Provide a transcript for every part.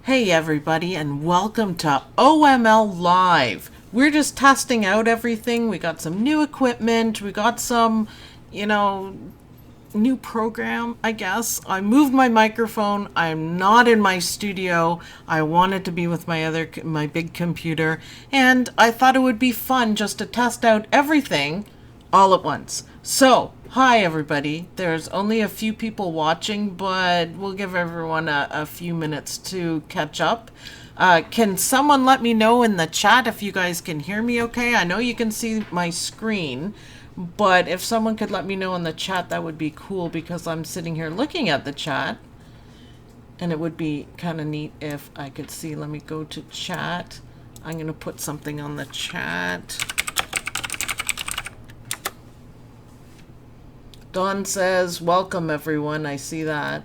Hey everybody, and welcome to OML Live. We're just testing out everything. We got some new equipment. We got some, new program, I guess. I moved my microphone. I'm not in my studio. I wanted to be with my big computer, and I thought it would be fun just to test out everything all at once. So, hi everybody. There's only a few people watching, but we'll give everyone a few minutes to catch up. Can someone let me know in the chat if you guys can hear me okay? I know you can see my screen, but if someone could let me know in the chat, that would be cool, because I'm sitting here looking at the chat, and it would be kind of neat if I could see. Let me go to chat. I'm going to put something on the chat. Dawn says, welcome everyone. I see that.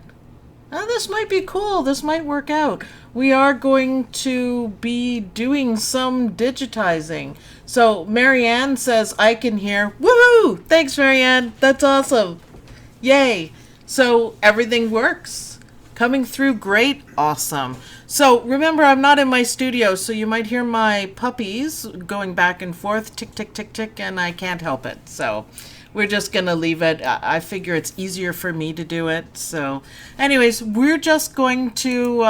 Oh, this might be cool. This might work out. We are going to be doing some digitizing. So Marianne says, I can hear. Woohoo! Thanks, Marianne. That's awesome. Yay. So everything works. Coming through great. Awesome. So remember, I'm not in my studio, so you might hear my puppies going back and forth, tick, tick, tick, tick, and I can't help it. So we're just going to leave it. I figure it's easier for me to do it. So anyways, we're just going to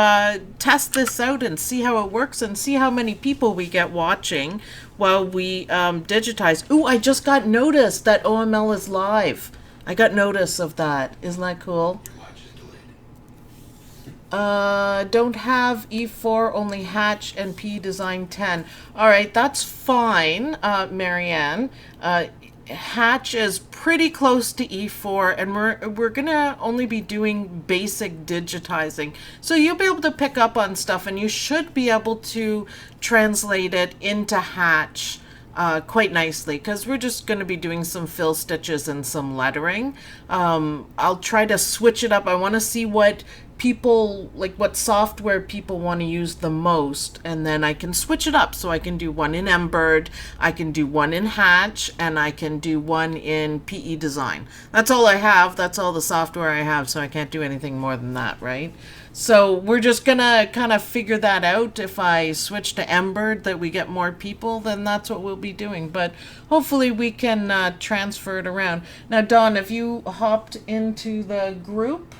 test this out and see how it works and see how many people we get watching while we digitize. Ooh, I just got notice that OML is live. I got notice of that. Isn't that cool? Don't have E4, only Hatch and P Design 10. All right, that's fine, Marianne. Hatch is pretty close to E4, and we're gonna only be doing basic digitizing, so you'll be able to pick up on stuff, and you should be able to translate it into Hatch quite nicely, because we're just going to be doing some fill stitches and some lettering. I'll try to switch it up. I want to see what people, like what software people want to use the most, and then I can switch it up. So I can do one in Embroidery, I can do one in Hatch, and I can do one in PE Design. That's all I have. That's all the software I have, so I can't do anything more than that, right? So we're just gonna kind of figure that out. If I switch to Embroidery, that we get more people, then that's what we'll be doing. But hopefully we can transfer it around. Now, Dawn, have you hopped into the group,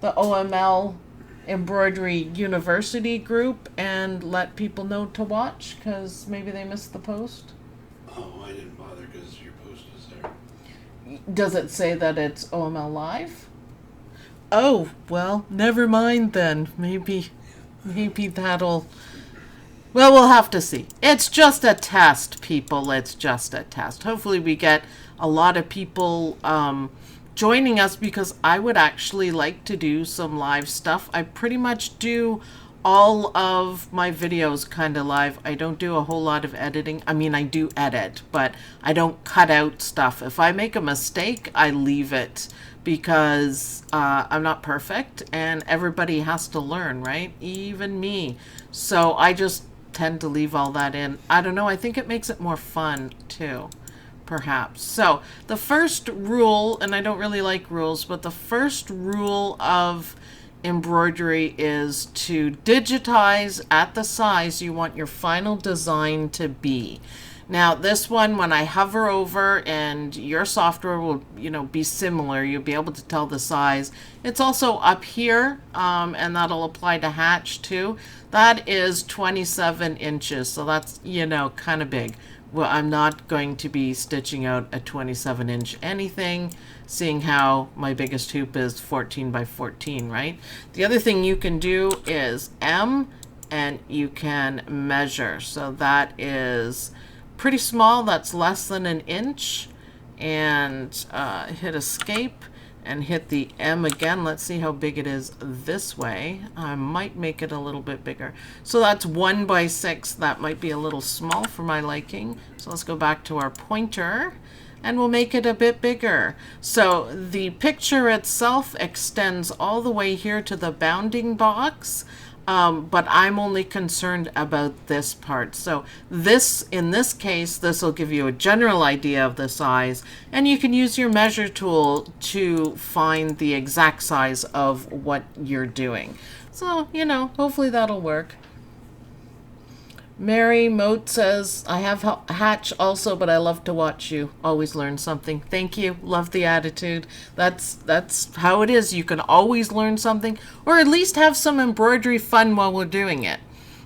the OML Embroidery University group, and let people know to watch, because maybe they missed the post? Oh, I didn't bother because your post was there. Does it say that it's OML Live? Oh, well, never mind then. Maybe that'll... Well, we'll have to see. It's just a test, people. It's just a test. Hopefully we get a lot of people joining us, because I would actually like to do some live stuff. I pretty much do all of my videos kind of live. I don't do a whole lot of editing. I mean, I do edit, but I don't cut out stuff. If I make a mistake, I leave it, because I'm not perfect, and everybody has to learn, right? Even me. So I just tend to leave all that in. I don't know. I think it makes it more fun too, perhaps. So the first rule, and I don't really like rules, but the first rule of embroidery is to digitize at the size you want your final design to be. Now this one, when I hover over, and your software will be similar, you'll be able to tell the size. It's also up here, and that'll apply to Hatch too. That is 27 inches, so that's kind of big. Well, I'm not going to be stitching out a 27-inch anything, seeing how my biggest hoop is 14 by 14, right? The other thing you can do is M, and you can measure. So that is pretty small. That's less than an inch. And hit escape and hit the M again. Let's see how big it is this way. I might make it a little bit bigger. So that's 1 by 6. That might be a little small for my liking. So let's go back to our pointer, and we'll make it a bit bigger. So the picture itself extends all the way here to the bounding box. but I'm only concerned about this part. So this, in this case, this will give you a general idea of the size, and you can use your measure tool to find the exact size of what you're doing. So, you know, hopefully that'll work. Mary Moat says, I have Hatch also, but I love to watch you. Always learn something. Thank you. Love the attitude. That's how it is. You can always learn something, or at least have some embroidery fun while we're doing it.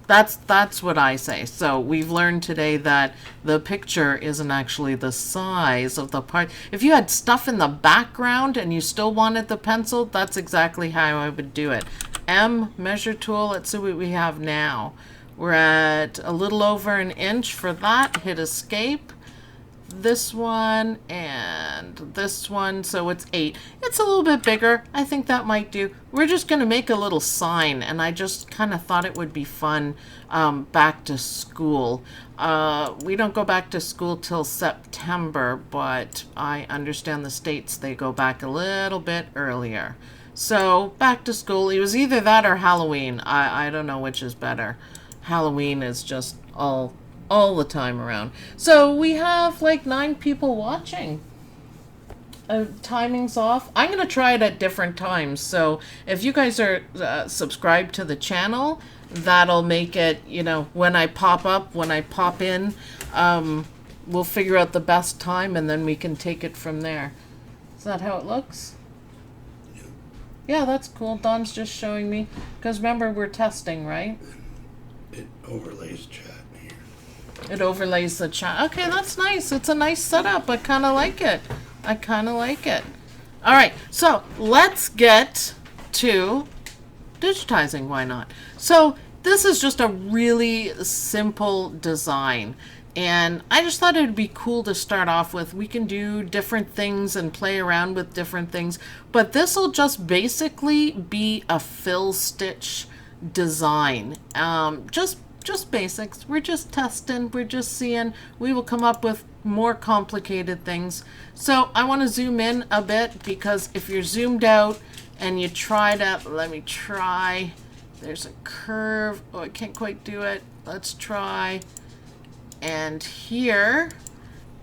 That's what I say. So we've learned today that the picture isn't actually the size of the part. If you had stuff in the background and you still wanted the pencil, that's exactly how I would do it. M measure tool. Let's see what we have now. We're at a little over an inch for that. Hit escape. This one and this one, so it's 8. It's a little bit bigger. I think that might do. We're just going to make a little sign, and I just kind of thought it would be fun back to school. We don't go back to school till September, but I understand the States, they go back a little bit earlier. So back to school. It was either that or Halloween. I don't know which is better. Halloween is just all the time around. So we have like 9 people watching. Timing's off. I'm going to try it at different times. So if you guys are subscribed to the channel, that'll make it, you know, when I pop up, when I pop in, we'll figure out the best time and then we can take it from there. Is that how it looks? Yeah, that's cool. Don's just showing me. Because remember, we're testing, right? It overlays chat here. It overlays the chat. Okay, that's nice. It's a nice setup. I kind of like it. I kind of like it. All right, so let's get to digitizing. Why not? So this is just a really simple design. And I just thought it would be cool to start off with. We can do different things and play around with different things. But this will just basically be a fill stitch design. Just basics. We're just testing. We're just seeing. We will come up with more complicated things. So I want to zoom in a bit, because if you're zoomed out and you try to, let me try. There's a curve. Oh, I can't quite do it. Let's try. And here,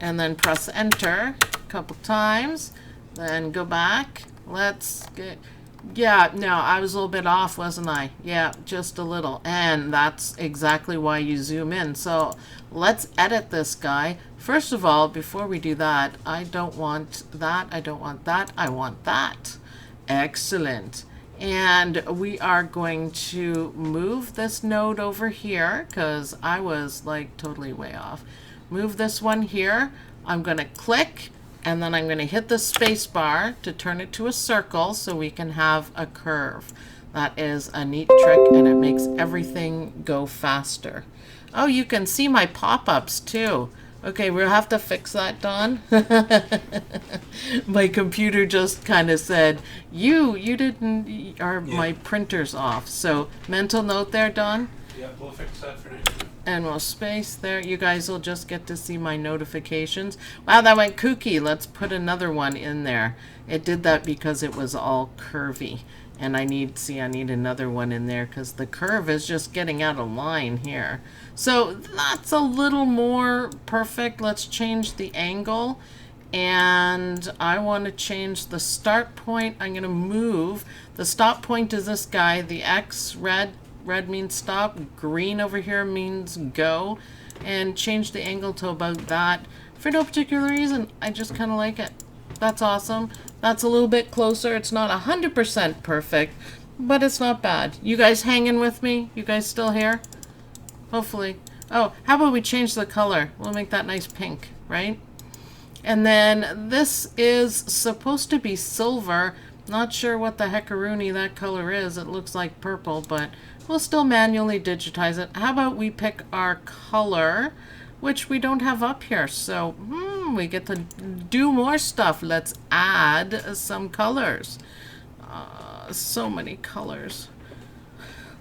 and then press enter a couple times. Then go back. Let's get. Yeah, no, I was a little bit off, wasn't I? Yeah, just a little. And that's exactly why you zoom in. So let's edit this guy. First of all, before we do that, I don't want that. I don't want that. I want that. Excellent. And we are going to move this node over here, because I was like totally way off. Move this one here. I'm going to click. And then I'm going to hit the space bar to turn it to a circle so we can have a curve. That is a neat trick, and it makes everything go faster. Oh, you can see my pop-ups too. Okay, we'll have to fix that, Don. My computer just kind of said, you didn't, or my printer's off. So mental note there, Don. Yeah, we'll fix that for next time. And we'll space there. You guys will just get to see my notifications. Wow, that went kooky. Let's put another one in there. It did that because it was all curvy. And I need another one in there because the curve is just getting out of line here. So that's a little more perfect. Let's change the angle. And I want to change the start point. I'm going to move. The stop point is this guy, the X, red. Red means stop, green over here means go, and change the angle to about that. For no particular reason, I just kind of like it. That's awesome. That's a little bit closer. It's not 100% perfect, but it's not bad. You guys hanging with me? You guys still here? Hopefully. Oh, how about we change the color? We'll make that nice pink, right? And then this is supposed to be silver. Not sure what the heckaroonie that color is. It looks like purple, but we'll still manually digitize it. How about we pick our color, which we don't have up here. So we get to do more stuff. Let's add some colors. So many colors.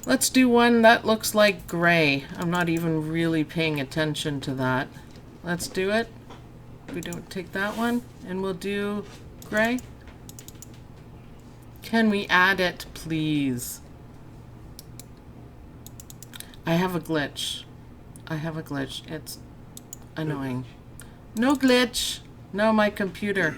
Let's do one that looks like gray. I'm not even really paying attention to that. Let's do it. We don't take that one, and we'll do gray. Can we add it, please? I have a glitch. I have a glitch. It's annoying. No glitch. No, my computer.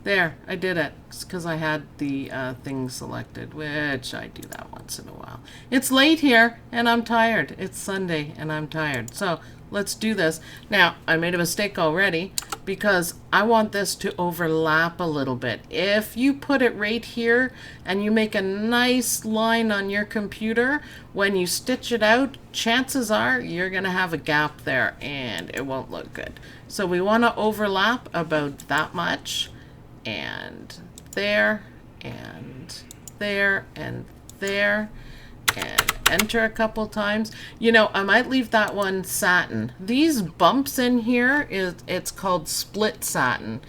There, I did it. It's because I had the thing selected, which I do that once in a while. It's late here, and I'm tired. It's Sunday, and I'm tired. So let's do this. Now, I made a mistake already because I want this to overlap a little bit. If you put it right here and you make a nice line on your computer, when you stitch it out, chances are you're going to have a gap there, and it won't look good. So we want to overlap about that much. And there, and there, and there, and enter a couple times. You know, I might leave that one satin. These bumps in here, it's called split satin.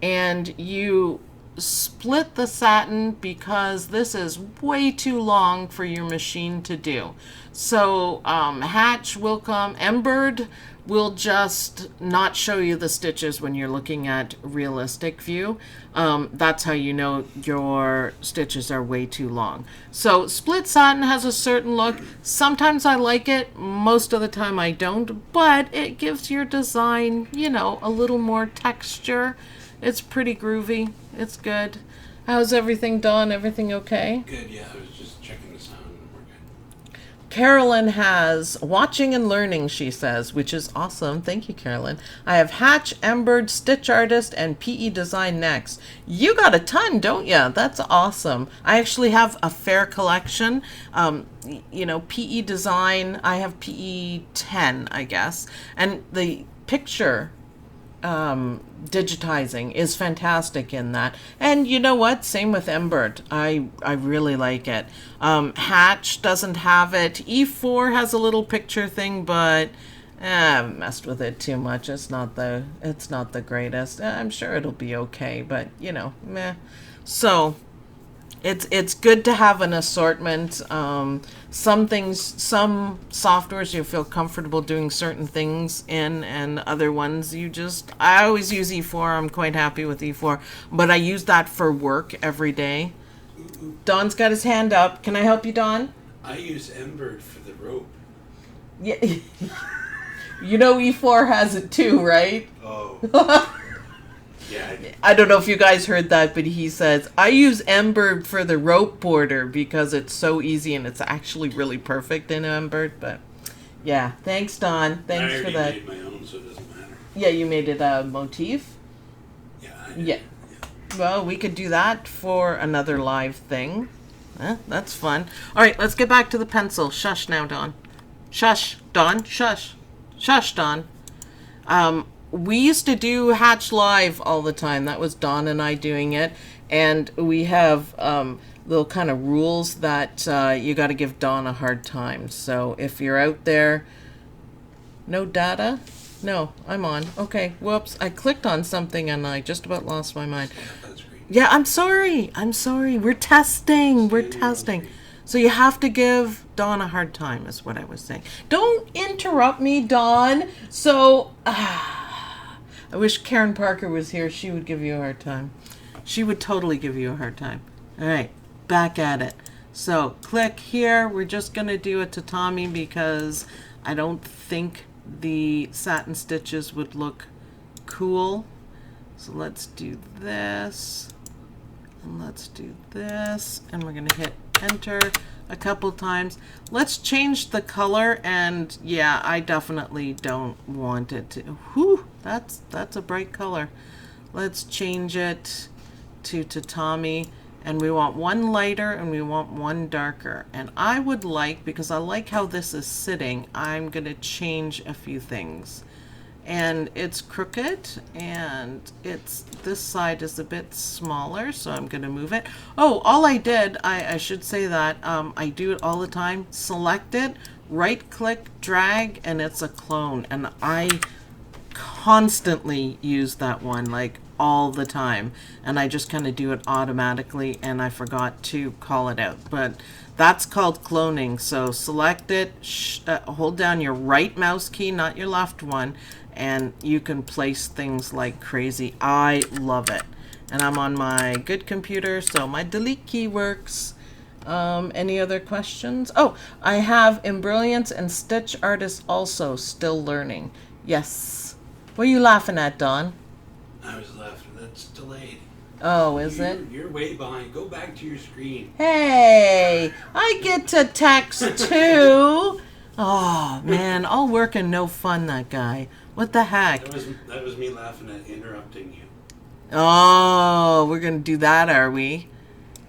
And you split the satin because this is way too long for your machine to do. So Hatch will come, Embroidery will just not show you the stitches when you're looking at realistic view. That's how you know your stitches are way too long. So split satin has a certain look. Sometimes I like it, most of the time I don't, but it gives your design, you know, a little more texture. It's pretty groovy. It's good. How's everything, Dawn? Everything okay? Good, yeah. I was just checking the sound and we're good. Carolyn has watching and learning, she says, which is awesome. Thank you, Carolyn. I have Hatch, Embroidery, Stitch Artist, and PE Design next. You got a ton, don't you? That's awesome. I actually have a fair collection. You know, PE Design, I have PE 10, I guess. And the picture digitizing is fantastic in that. And you know what? Same with Embroidery. I really like it. Hatch doesn't have it. E4 has a little picture thing, but I haven't messed with it too much. It's not the greatest. I'm sure it'll be okay, but you know, meh. So it's good to have an assortment. Some things, some softwares you feel comfortable doing certain things in, and other ones I always use E4. I'm quite happy with E4, but I use that for work every day. Don's got his hand up. Can I help you, Don? I use Embroidery for the rope. Yeah. You know E4 has it too, right? Oh. Yeah. I don't know if you guys heard that, but he says, I use Embroidery for the rope border because it's so easy and it's actually really perfect in Embroidery. But yeah, thanks, Don. Thanks for that. I already made my own, so it doesn't matter. Yeah, you made it a motif? Yeah, I did. Yeah. Well, we could do that for another live thing. That's fun. All right, let's get back to the pencil. Shush now, Don. Shush, Don. Shush. Shush, Don. We used to do Hatch Live all the time. That was Dawn and I doing it. And we have little kind of rules that you got to give Dawn a hard time. So if you're out there, no data? No, I'm on. Okay, whoops. I clicked on something and I just about lost my mind. That's great. Yeah, I'm sorry. I'm sorry. We're testing. We're testing. So you have to give Dawn a hard time is what I was saying. Don't interrupt me, Dawn. So... I wish Karen Parker was here. She would give you a hard time. She would totally give you a hard time. All right, back at it. So click here. We're just going to do a tatami because I don't think the satin stitches would look cool. So let's do this. And let's do this. And we're going to hit enter a couple times. Let's change the color, and yeah, I definitely don't want it to. Whew, that's a bright color. Let's change it to tatami, and we want one lighter and we want one darker. And I would like, because I like how this is sitting, I'm gonna change a few things. And it's crooked, and this side is a bit smaller, so I'm going to move it. Oh, all I did, I should say that, I do it all the time. Select it, right click, drag, and it's a clone. And I constantly use that one, like all the time. And I just kind of do it automatically, and I forgot to call it out. But that's called cloning. So select it, hold down your right mouse key, not your left one, and you can place things like crazy. I love it. And I'm on my good computer, so my delete key works. Any other questions? Oh, I have Embrilliance and Stitch Artist also still learning. Yes. What are you laughing at, Don? I was laughing. That's delayed. Oh, is it? You're way behind. Go back to your screen. Hey, I get to text too. Oh, man, all work and no fun, that guy. What the heck? That was me laughing at interrupting you. Oh, we're going to do that, are we?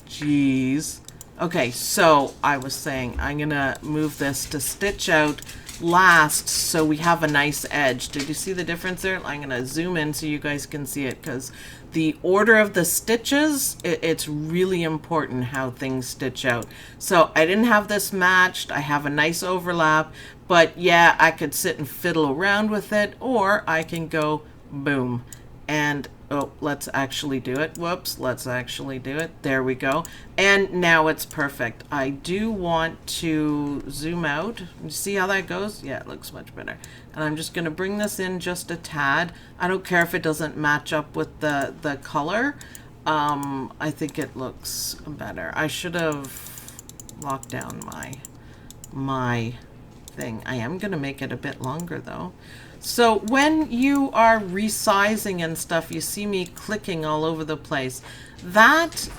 Jeez. Okay, so I was saying I'm going to move this to stitch out last so we have a nice edge. Did you see the difference there? I'm going to zoom in so you guys can see it, because the order of the stitches, it's really important how things stitch out. So I didn't have this matched. I have a nice overlap, but yeah, I could sit and fiddle around with it, or I can go boom. And oh, let's actually do it. Whoops, let's actually do it. There we go. And now it's perfect. I do want to zoom out. See how that goes? Yeah, it looks much better. And I'm just going to bring this in just a tad. I don't care if it doesn't match up with the color. I think it looks better. I should have locked down my thing. I am going to make it a bit longer though. So when you are resizing and stuff, you see me clicking all over the place. That,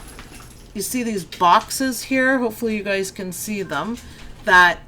you see these boxes here, hopefully you guys can see them, that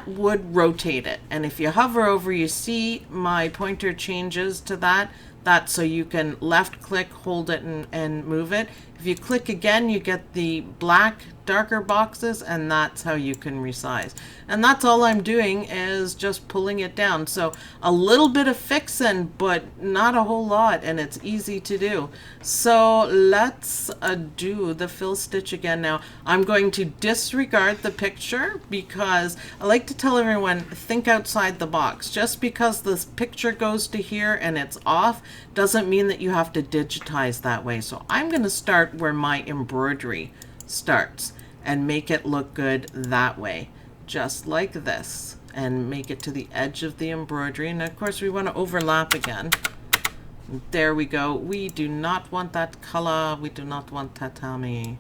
would rotate it. And if you hover over, you see my pointer changes to that. That's so you can left click, hold it, and move it. If you click again, you get the black darker boxes, and that's how you can resize. And that's all I'm doing is just pulling it down. So a little bit of fixing, but not a whole lot, and it's easy to do. So let's do the fill stitch again now. I'm going to disregard the picture because I like to tell everyone, think outside the box. Just because this picture goes to here and it's off doesn't mean that you have to digitize that way. So I'm going to start where my embroidery starts and make it look good that way, just like this, and make it to the edge of the embroidery. And of course we want to overlap again. There we go. We do not want that color. We do not want tatami.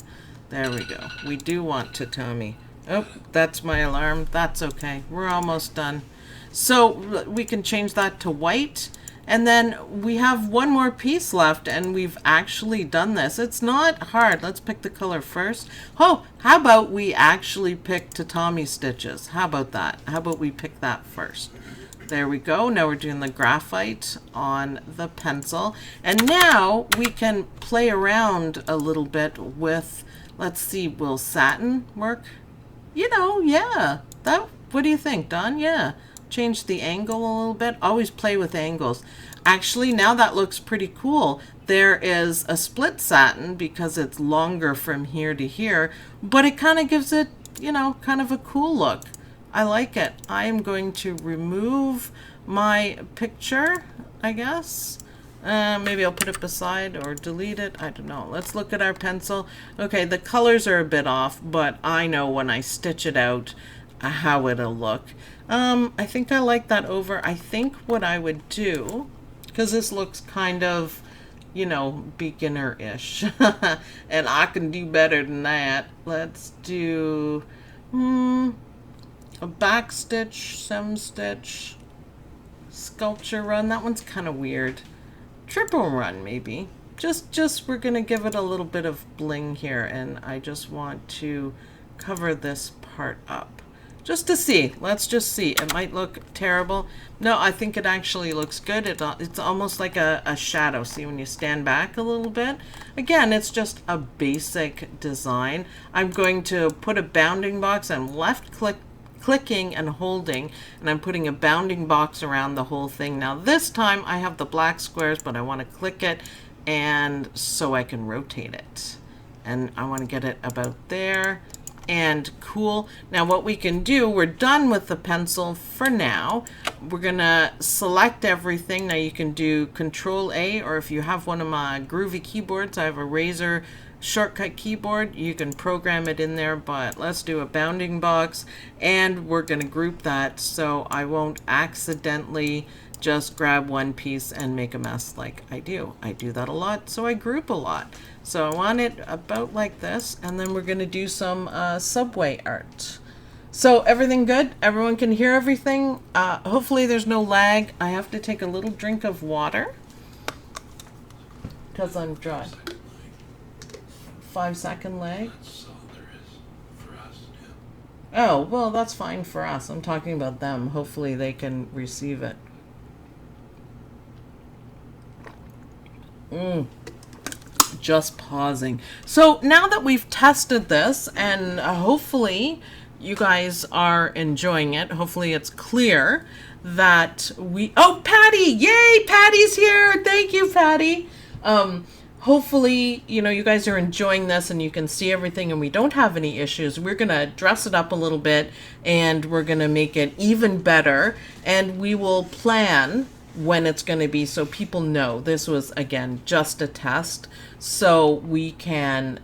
There we go. We do want tatami. Oh, that's my alarm. That's okay. We're almost done. So we can change that to white. And then we have one more piece left, and we've actually done this. It's not hard. Let's pick the color first. Oh, how about we actually pick tatami stitches? How about that? How about we pick that first? There we go. Now we're doing the graphite on the pencil. And now we can play around a little bit with, let's see, will satin work? You know, yeah. What do you think, Don? Yeah. Change the angle a little bit. Always play with angles. Actually, now that looks pretty cool. There is a split satin because it's longer from here to here, but it kind of gives it, you know, kind of a cool look. I like it. I am going to remove my picture, I guess. Maybe I'll put it beside or delete it. I don't know. Let's look at our pencil. Okay, the colors are a bit off, but I know when I stitch it out how it'll look. I think I like that over. I think what I would do, because this looks kind of, you know, beginner-ish, and I can do better than that. Let's do a back stitch, sem stitch, sculpture run. That one's kind of weird. Triple run, maybe. Just we're gonna give it a little bit of bling here, and I just want to cover this part up. Just to see. Let's just see. It might look terrible. No, I think it actually looks good. It's almost like a shadow. See, when you stand back a little bit? Again, it's just a basic design. I'm going to put a bounding box. I'm clicking and holding, and I'm putting a bounding box around the whole thing. Now this time I have the black squares, but I want to click it, and so I can rotate it. And I want to get it about there. And cool. Now what we can do, we're done with the pencil for now. We're gonna select everything. Now you can do Control A, or if you have one of my groovy keyboards, I have a Razer shortcut keyboard, you can program it in there, but let's do a bounding box, and we're gonna group that so I won't accidentally just grab one piece and make a mess like I do. I do that a lot, so I group a lot. So I want it about like this, and then we're going to do some subway art. So everything good? Everyone can hear everything? Hopefully there's no lag. I have to take a little drink of water because I'm dry. 5-second lag? That's all there is for us, yeah. Oh, well, that's fine for us. I'm talking about them. Hopefully they can receive it. Just pausing. So now that we've tested this, and hopefully you guys are enjoying it, hopefully it's clear that we... Oh, Patty! Yay! Patty's here! Thank you, Patty! Hopefully, you know, you guys are enjoying this and you can see everything and we don't have any issues. We're going to dress it up a little bit and we're going to make it even better. And we will plan when it's going to be so people know this was, again, just a test. So we can,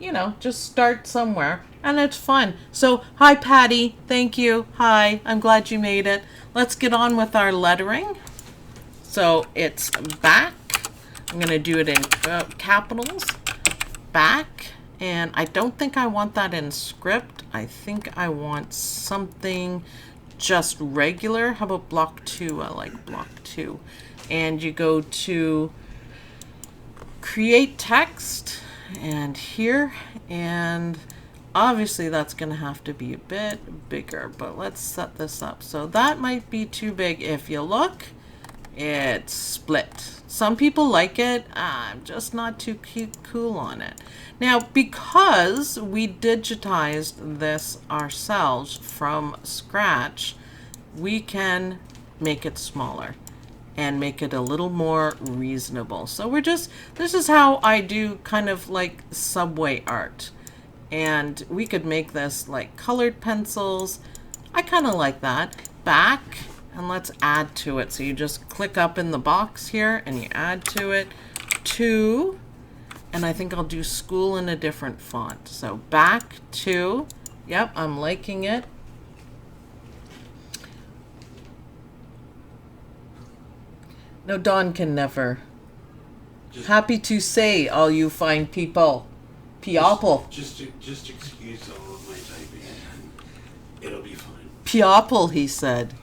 you know, just start somewhere and it's fun. So, hi, Patty. Thank you. Hi. I'm glad you made it. Let's get on with our lettering. So it's back. I'm going to do it in capitals, back, and I don't think I want that in script. I think I want something just regular. How about block 2? I like block 2. And you go to create text, and here, and obviously that's going to have to be a bit bigger, but let's set this up. So that might be too big. If you look, it's split. Some people like it. I'm just not too cool on it. Now, because we digitized this ourselves from scratch, we can make it smaller and make it a little more reasonable. So we're just, this is how I do kind of like subway art. And we could make this like colored pencils. I kind of like that. Back. And let's add to it. So you just click up in the box here and you add to it 2. And I think I'll do school in a different font. So back 2. Yep, I'm liking it. No, Dawn can never. Happy to say, all you fine people. Piopple. Just excuse all of my typing and it'll be fine. Piopple, he said.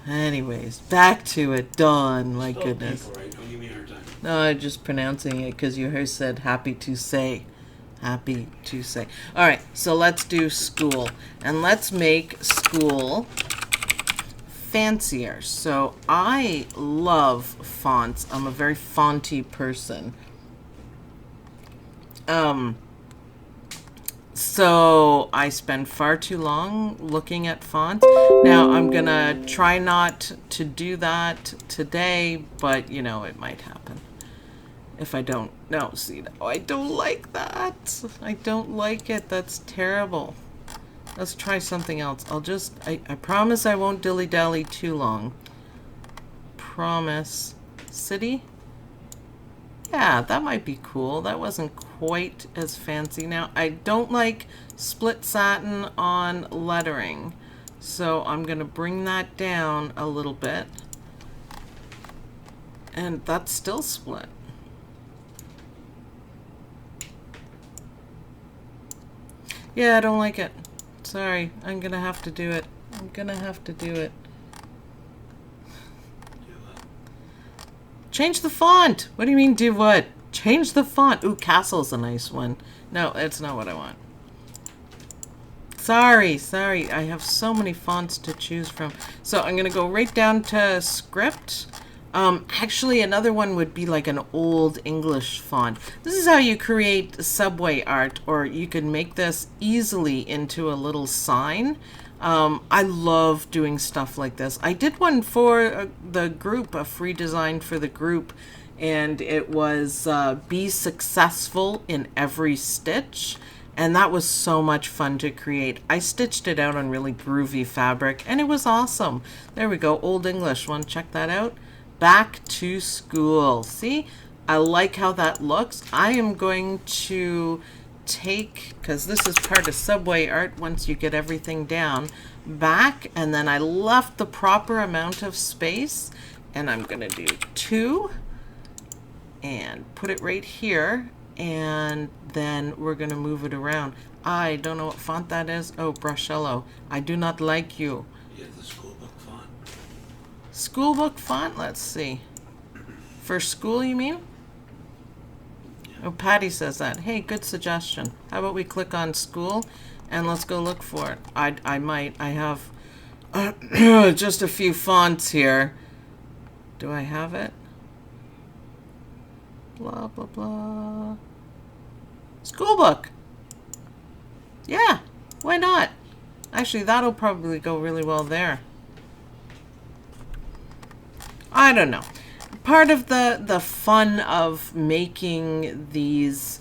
Anyways, back to it. Dawn, my goodness. People, right? Don't give me a hard time. No, I'm just pronouncing it because you said happy to say. Happy to say. All right, so let's do school. And let's make school fancier. So I love fonts. I'm a very fonty person. So I spend far too long looking at fonts. Now I'm gonna try not to do that today, but you know, it might happen. If I don't, no, see, no, I don't like that. I don't like it, that's terrible. Let's try something else. I promise I won't dilly-dally too long. Promise. City? Yeah, that might be cool. That wasn't quite as fancy. Now, I don't like split satin on lettering, so I'm going to bring that down a little bit. And that's still split. Yeah, I don't like it. Sorry, I'm going to have to do it. I'm going to have to do it. Change the font. What do you mean do what? Change the font. Ooh, Castle's a nice one. No, that's not what I want. Sorry. I have so many fonts to choose from. So I'm going to go right down to script. Actually, another one would be like an old English font. This is how you create subway art, or you can make this easily into a little sign. I love doing stuff like this. I did one for the group, a free design for the group, and it was be successful in every stitch. And that was so much fun to create. I stitched it out on really groovy fabric, and it was awesome. There we go, Old English. Want to check that out? Back to school. See, I like how that looks. I am going to take, because this is part of subway art once you get everything down, back, and then I left the proper amount of space and I'm going to do 2 and put it right here, and then we're going to move it around. I don't know what font that is. Oh, Brushello. I do not like you. Yeah, the schoolbook font. Schoolbook font? Let's see. For school, you mean? Oh, Patty says that. Hey, good suggestion. How about we click on school and let's go look for it. I might. I have just a few fonts here. Do I have it? Blah, blah, blah. Schoolbook. Yeah, why not? Actually, that'll probably go really well there. I don't know. Part of the fun of making these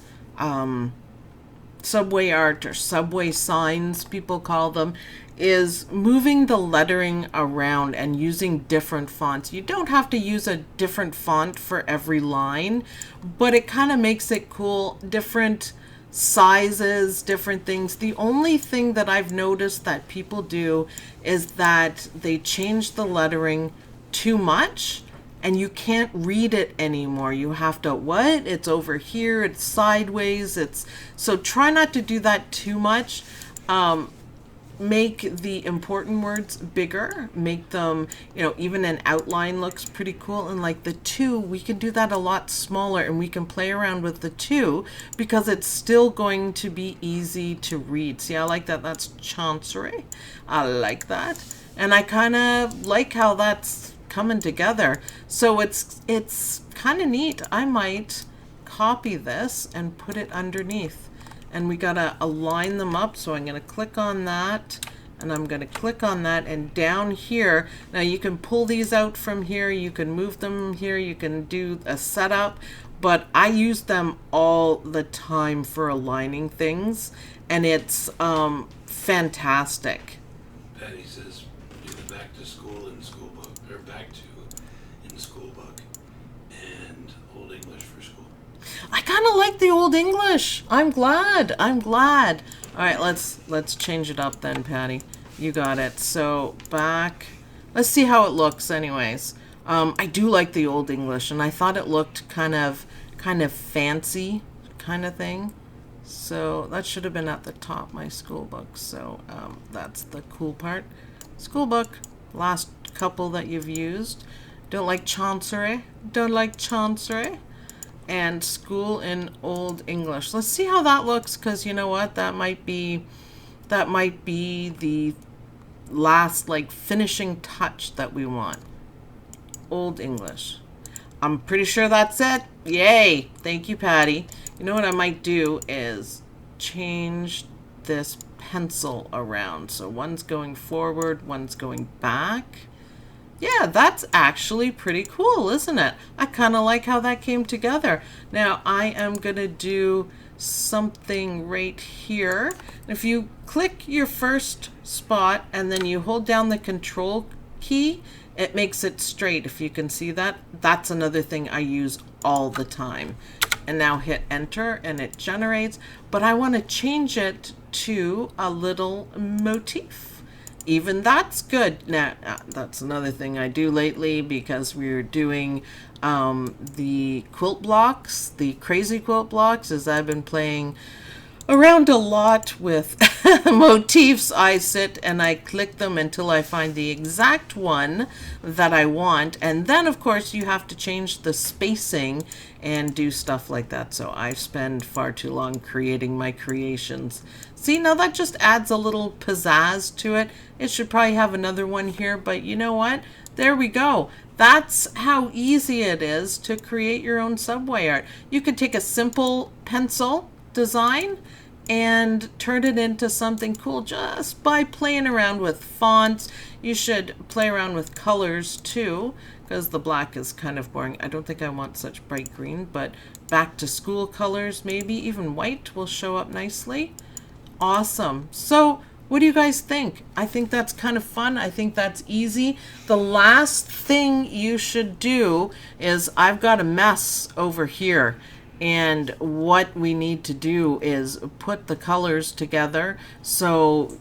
subway art, or subway signs, people call them, is moving the lettering around and using different fonts. You don't have to use a different font for every line, but it kind of makes it cool. Different sizes, different things. The only thing that I've noticed that people do is that they change the lettering too much and you can't read it anymore. You have to, what? It's over here, it's sideways, so try not to do that too much. Make the important words bigger, make them, even an outline looks pretty cool. And like the 2, we can do that a lot smaller, and we can play around with the 2 because it's still going to be easy to read. See, I like that. That's Chancery. I like that. And I kind of like how that's coming together. So it's kind of neat. I might copy this and put it underneath. And we gotta align them up. So I'm gonna click on that, and I'm gonna click on that, and down here, now you can pull these out from here, you can move them here, you can do a setup, but I use them all the time for aligning things, and it's fantastic. Patty says do the back to school in schoolbook, or back to in schoolbook, and Old English for school. I kind of like the Old English. I'm glad. All right, let's change it up then, Patty. You got it. So back. Let's see how it looks anyways. I do like the Old English, and I thought it looked kind of fancy kind of thing. So that should have been at the top, my school book. So that's the cool part. School book, last couple that you've used. Don't like Chancery. And school in Old English. Let's see how that looks, because you know what? That might be the last finishing touch that we want. Old English. I'm pretty sure that's it. Yay! Thank you, Patty. You know what I might do is change this pencil around. So one's going forward, one's going back. Yeah, that's actually pretty cool, isn't it? I kind of like how that came together. Now I am going to do something right here. If you click your first spot and then you hold down the control key, it makes it straight. If you can see that, that's another thing I use all the time. And now hit enter and it generates, but I want to change it to a little motif. Even that's good. Now, that's another thing I do lately, because we're doing the quilt blocks, the crazy quilt blocks, as I've been playing around a lot with motifs. I sit and I click them until I find the exact one that I want. And then, of course, you have to change the spacing and do stuff like that. So I spend far too long creating my creations. See, now that just adds a little pizzazz to it. It should probably have another one here, but you know what? There we go. That's how easy it is to create your own subway art. You could take a simple pencil design and turn it into something cool just by playing around with fonts. You should play around with colors too, because the black is kind of boring. I don't think I want such bright green, but back to school colors, maybe even white will show up nicely. Awesome. So what do you guys think? I think that's kind of fun. I think that's easy. The last thing you should do is, I've got a mess over here, and what we need to do is put the colors together. So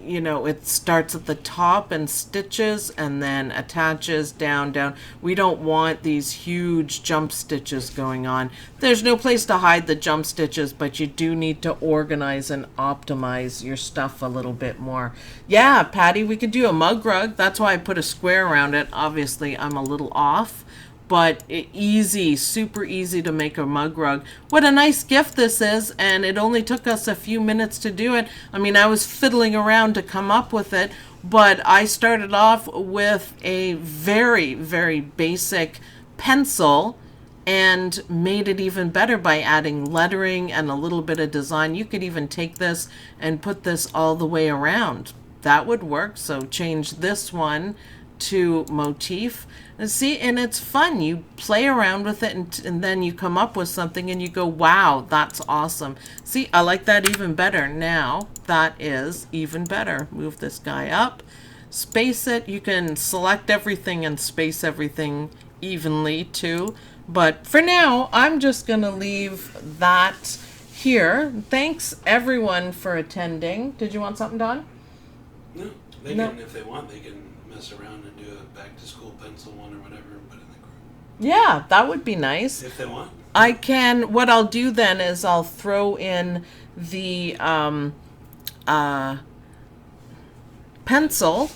you know, it starts at the top and stitches and then attaches down, down. We don't want these huge jump stitches going on. There's no place to hide the jump stitches, but you do need to organize and optimize your stuff a little bit more. Yeah, Patty, we could do a mug rug. That's why I put a square around it. Obviously, I'm a little off, but easy, super easy to make a mug rug. What a nice gift this is, and it only took us a few minutes to do it. I mean, I was fiddling around to come up with it, but I started off with a very, very basic pencil and made it even better by adding lettering and a little bit of design. You could even take this and put this all the way around. That would work. So change this one to motif. And see, and it's fun. You play around with it, and then you come up with something and you go, wow, that's awesome. See, I like that even better. Now that is even better. Move this guy up, space it. You can select everything and space everything evenly too. But for now, I'm just going to leave that here. Thanks everyone for attending. Did you want something, Don? No, they No. can, if they want, they can mess around and do a back to school pencil one or whatever and put it in the group. Yeah, that would be nice. If they want. I can, what I'll do then is I'll throw in the pencil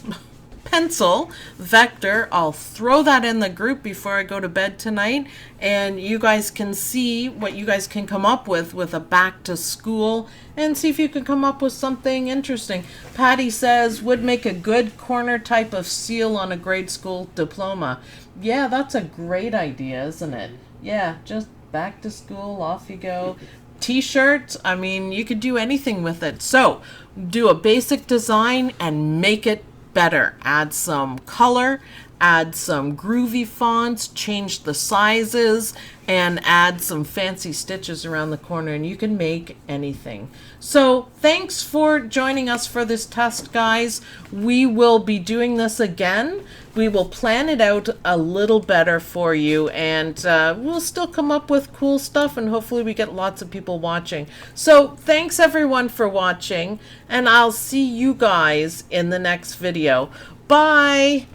vector. I'll throw that in the group before I go to bed tonight, and you guys can see what you guys can come up with a back to school, and see if you can come up with something interesting. Patty says would make a good corner type of seal on a grade school diploma. Yeah, that's a great idea, isn't it? Yeah, just back to school, off you go. T-shirts, I mean, you could do anything with it. So do a basic design and make it better. Add some color, add some groovy fonts, change the sizes, and add some fancy stitches around the corner, and you can make anything. So thanks for joining us for this test, guys. We will be doing this again. We will plan it out a little better for you, and we'll still come up with cool stuff, and hopefully we get lots of people watching. So thanks everyone for watching, and I'll see you guys in the next video. Bye!